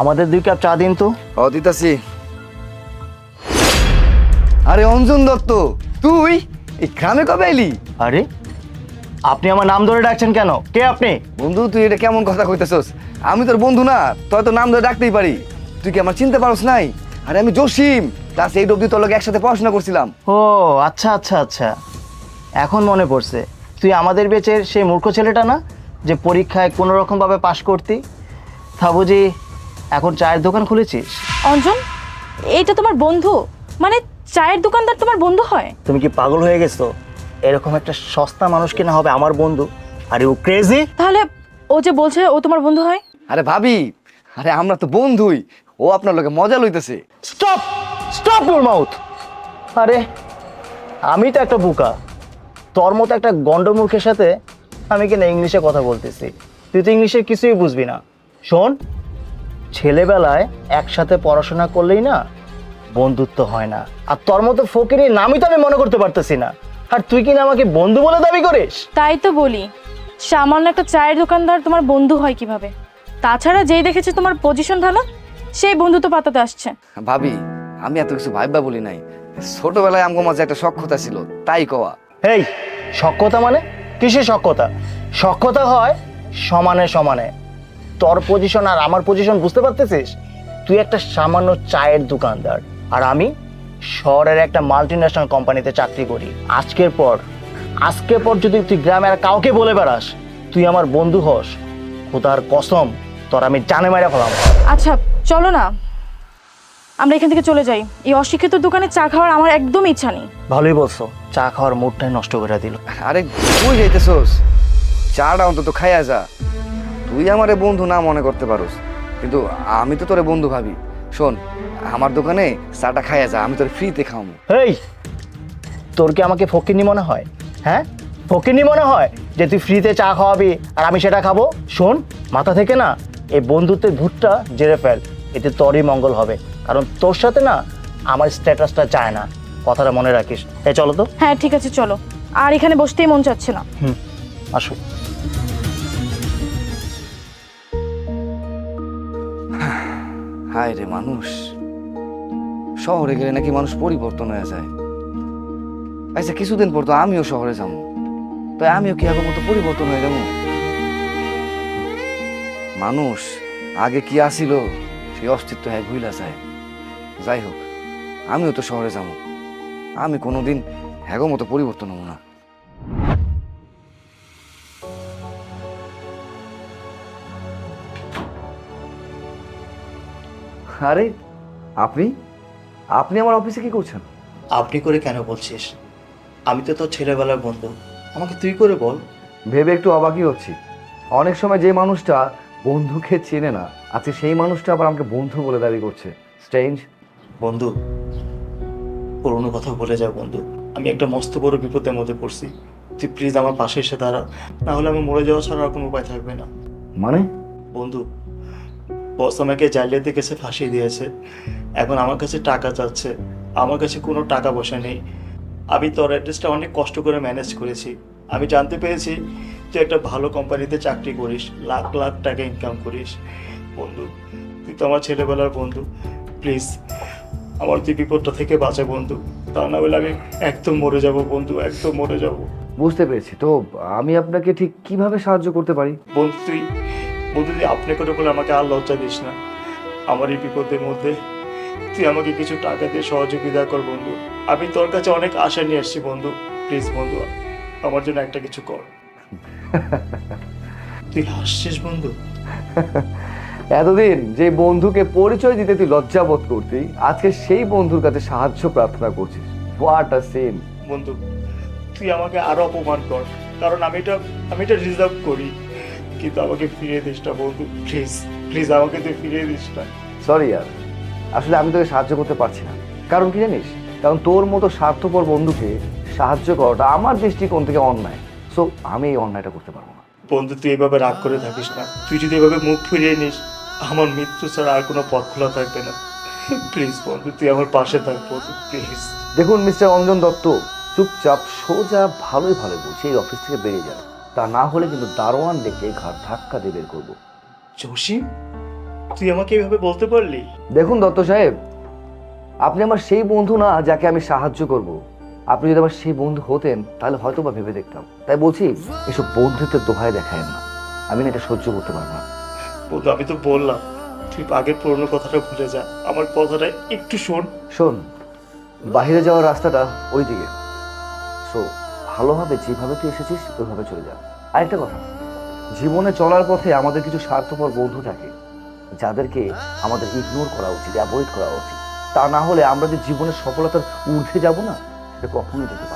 আমাদের 2 কাপ চা দিন তো। দিতাছি। আরে অঞ্জন দত্ত, তুই এই গ্রামে কবে এলি? আরে আপনি আমার নাম ধরে ডাকছেন কেন? কে আপনি? বন্ধু, তুই এটা কেমন কথা কইতেছস? আমি তোর বন্ধু না, তুই তো নাম ধরে ডাকতেই পারি। তুই কি আমার চিনতে পারস নাই? আরে আমি জসিম, ক্লাস 8 অবধি তোর লগে একসাথে পড়াশোনা করছিলাম। ও আচ্ছা আচ্ছা আচ্ছা, এখন মনে পড়ছে। তুই আমাদের বেচের সেই মূর্খ ছেলেটা না, যে পরীক্ষায় কোনো রকমভাবে পাশ করতি? তা বুঝি এখন চায়ের দোকান খুলেছিস? অঞ্জন, এইটা তোমার বন্ধু? মানে চায়ের দোকানদার তোমার বন্ধু হয়? তুমি কি পাগল হয়ে গেছো? এরকম একটা সস্তা মানুষ কিনা হবে আমার বন্ধু? আরে ও ক্রেজি। তাহলে ও যে বলছে ও তোমার বন্ধু হয়? আরে ভাবি, আরে আমরা তো বন্ধুই। ও আপনার লগে মজা লইতেছে। Stop stop your mouth. আরে আমি তো একটা বোকা, তোর মতো একটা গন্ডমূর্খের সাথে আমি কিনা ইংলিশে কথা বলতেছি, তুই তো ইংলিশের কিছুই বুঝবি না। শোন, ছেলেবেলায় একসাথে পড়াশোনা করলেই না বন্ধুত্ব হয় না। আর তোর মতো ফকিরের নামই তো আমি মনে করতে পারতেছি না, আর তুই কিনা আমাকে বন্ধু বলে দাবি করিস? তাই তো বলি, সামান্য একটা চায়ের দোকানদার তোমার বন্ধু হয় কিভাবে? তাছাড়া যেই দেখেছে তোমার পজিশন ভালো, সেই বন্ধুত্ব পাতাতে আসছে। ভাবি, আমি এত কিছু ভাইবা বলি নাই। ছোটবেলায় আমগো মাঝে একটা সখ্যতা ছিল, তাই কওয়া। এই সখ্যতা মানে? কিসের সখ্যতা? সখ্যতা হয় সমানে সমানে। তোর পজিশন আর আমার পজিশন বুঝতে পারতেছিস? তুই একটা সামান্য চায়ের দোকানদার, আর আমি শহরের একটা মাল্টিন্যাশনাল কোম্পানিতে চাকরি করি। আজকের পর যদি তুই গ্রামের কাউকে বলে বেড়াস তুই আমার বন্ধু হস, খোদার কসম তোর আমি জানে মাইরা ফেলাম। আচ্ছা চলো না, আমরা এখান থেকে চলে যাই। এই অশিক্ষিত দোকানে চা খাওয়ার আমার একদমই ইচ্ছা নেই। ভালোই বলছো, চা খাওয়ার মুডটাই নষ্ট করে দিল। আরে তুই যাইতেছস, চাটা অন্তত খাইয়া যা। তুই আমারে বন্ধু না মনে করতে পারোস, কিন্তু আমি তো তোরে বন্ধু ভাবি। শোন, আমার দোকানে চাটা খাইয়া যা, আমি তোর ফ্রিতে খাওয়াবো। এই তোর কি আমাকে ফকিন্নি মনে হয়? হ্যাঁ, ফকিন্নি মনে হয় যে তুই ফ্রিতে চা খাওয়াবি আর আমি সেটা খাবো? শোন, মাথা থেকে না এই বন্ধুত্বের ভূতটা জেরে ফেল, এতে তোরই মঙ্গল হবে। কারণ তোর সাথে না আমার স্ট্যাটাসটা চায় না, কথাটা মনে রাখিস। এই চলো তো। হ্যাঁ ঠিক আছে চলো, আর এখানে বসতেই মন চাচ্ছে না। আসো। হায় রে মানুষ, শহরে গেলে নাকি মানুষ পরিবর্তন হয়ে যায়। আচ্ছা কিছুদিন পর তো আমিও শহরে যাবো, তাই আমিও কি আগের মতো পরিবর্তন হয়ে যাবো? মানুষ আগে কি আসিল সেই অস্তিত্ব হ্যাঁ ভুইলা যায়। যাই হোক, আমিও তো শহরে যাবো, আমি কোনোদিন হ্যাগো মতো পরিবর্তন হবো না। আরে আপনি আপনি আমার অফিসে কি করছেন? আপনি করে কেন বলছিস? আমি তো তোর ছেলেবেলার বন্ধু, আমাকে তুই করে বল। ভেবে একটু অবাকই হচ্ছি। অনেক সময় যে মানুষটা বন্ধুকে চেনে না, আজকে সেই মানুষটা আবার আমাকে বন্ধু বলে দাবি করছে। স্ট্রেঞ্জ। বন্ধু, পুরোনো কথা বলে যা বন্ধু, আমি একটা মস্ত বড় বিপদের মধ্যে পড়ছি, তুই প্লিজ আমার পাশে এসে দাঁড়া, না হলে আমি মরে যাওয়া ছাড়া আর কোনো উপায় থাকবে না। মানে? বন্ধু, বস আমাকে জালিয়াতি কেসে ফাঁসিয়ে দিয়েছে, এখন আমার কাছে টাকা চাচ্ছে, আমার কাছে কোনো টাকা পয়সা নেই। আমি তোর অ্যাড্রেসটা অনেক কষ্ট করে ম্যানেজ করেছি, আমি জানতে পেরেছি তুই একটা ভালো কোম্পানিতে চাকরি করিস, লাখ লাখ টাকা ইনকাম করিস। বন্ধু, তুই তো আমার ছেলেবেলার বন্ধু, প্লিজ আমার তুই বিপদটা থেকে বাঁচা বন্ধু, তা না হলে আমি একদম মরে যাব বন্ধু, একদম মরে যাব। বুঝতে পেরেছি, তো আমি আপনাকে ঠিক কিভাবে সাহায্য করতে পারি? বন্ধু তুই আপনি করে বলে আমাকে আর লজ্জা দিস না। আমার এই বিপদের মধ্যে তুই আমাকে কিছু টাকা দিয়ে সহযোগিতা কর বন্ধু, আমি তোর কাছে অনেক আশা নিয়ে আসছি বন্ধু, প্লিজ বন্ধু আমার জন্য একটা কিছু কর। তুই হাসছিস বন্ধু? এতদিন যে বন্ধুকে পরিচয় দিতে তুই লজ্জা বোধ করতি, আজকে সেই বন্ধুর কাছে সাহায্য প্রার্থনা করছিস। What a scene! বন্ধু তুই আমাকে আরো অপমান কর, কারণ আমি এটা রিজার্ভ করি, কিন্তু আমাকে ফিরিয়ে দিস না বন্ধু, প্লিজ প্লিজ আমাকে তুই ফিরিয়ে দিস না। সরি ইয়ার, আসলে আমি তোকে সাহায্য করতে পারছি না। কারণ কি জানিস? কারণ তোর মতো স্বার্থপর বন্ধুকে সাহায্য করাটা আমার দৃষ্টিকোণ থেকে অন্যায়। সো আমি এই অন্যায়টা করতে পারবো না। বন্ধু তুই এভাবে রাগ করে থাকিস না, তুই যদি এভাবে মুখ ফিরিয়ে নিস আমার মৃত্যু ছাড়া আর কোনো পথ খোলা থাকবে না। প্লিজ বন্ধু তুই আমার পাশে থাক বন্ধু, প্লিজ। দেখুন মিস্টার অঞ্জন দত্ত, চুপচাপ সোজা ভালোই ভালো বলছি এই অফিস থেকে বেরিয়ে যান, তা না হলে কিন্তু দারোয়ান ডেকে ঘাট ধাক্কা দিয়ে বের করবো। জসিম, তুই আমাকে এইভাবে বলতে পারলি? দেখুন দত্ত সাহেব, আপনি আমার সেই বন্ধু না যাকে আমি সাহায্য করব। আপনি যদি আমার সেই বন্ধু হতেন তাহলে হয়তো বা ভেবে দেখতাম। তাই বলছি, এসব বন্ধুত্বের দোহায় দেখায় না, আমি না এটা সহ্য করতে পারবো না। বন্ধু আমি তো বললাম তুই আগের পুরনো কথাটা ভুলে যা, আমার কথাটা একটু শোন। শোন, বাইরে যাওয়ার রাস্তাটা ওই দিকে, সো ভালোভাবে যেভাবে তুই এসেছিস ওইভাবে চলে যা। আরেকটা কথা, জীবনে চলার পথে আমাদের কিছু স্বার্থপর বন্ধু থাকে যাদেরকে আমাদের ইগনোর করা উচিত, অ্যাভয়েড করা উচিত। তা না হলে আমরা যে জীবনের সফলতার ঊর্ধ্বে যাব না, সেটা কখনোই যেতে পারবো না।